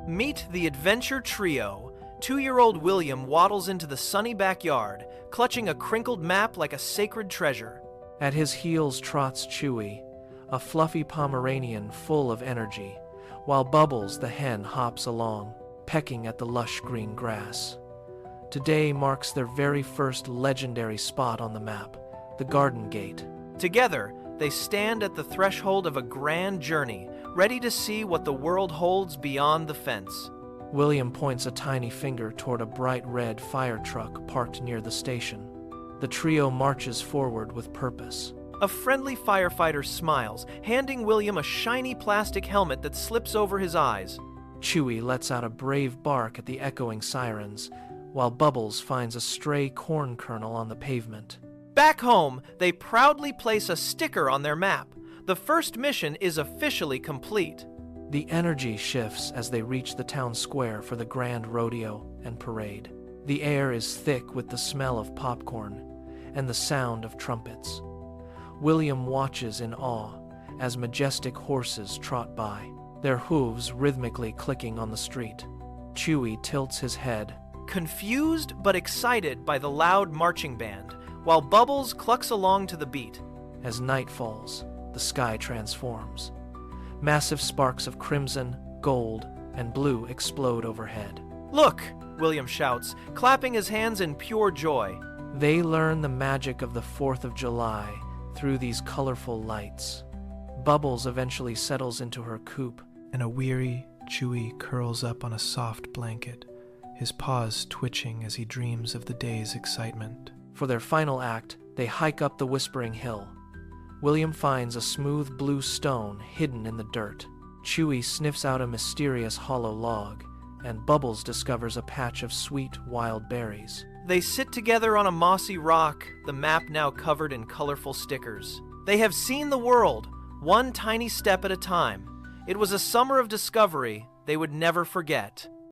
Meet the adventure trio. 2-year-old William waddles into the sunny backyard, clutching a crinkled map like a sacred treasure. At his heels trots Chewy, a fluffy Pomeranian full of energy, while Bubbles the hen hops along, pecking at the lush green grass. Today marks their very first legendary spot on the map, the garden gate. Together, they stand at the threshold of a grand journey, ready to see what the world holds beyond the fence. William points a tiny finger toward a bright red fire truck parked near the station. The trio marches forward with purpose. A friendly firefighter smiles, handing William a shiny plastic helmet that slips over his eyes. Chewy lets out a brave bark at the echoing sirens, while Bubbles finds a stray corn kernel on the pavement. Back home, they proudly place a sticker on their map. The first mission is officially complete. The energy shifts as they reach the town square for the grand rodeo and parade. The air is thick with the smell of popcorn and the sound of trumpets. William watches in awe as majestic horses trot by, their hooves rhythmically clicking on the street. Chewy tilts his head, confused but excited by the loud marching band, while Bubbles clucks along to the beat. As night falls, the sky transforms. Massive sparks of crimson, gold, and blue explode overhead. "Look!" William shouts, clapping his hands in pure joy. They learn the magic of the 4th of July through these colorful lights. Bubbles eventually settles into her coop, and a weary Chewy curls up on a soft blanket, his paws twitching as he dreams of the day's excitement. For their final act, they hike up the Whispering Hill. William finds a smooth blue stone hidden in the dirt. Chewy sniffs out a mysterious hollow log, and Bubbles discovers a patch of sweet wild berries. They sit together on a mossy rock, the map now covered in colorful stickers. They have seen the world, one tiny step at a time. It was a summer of discovery they would never forget.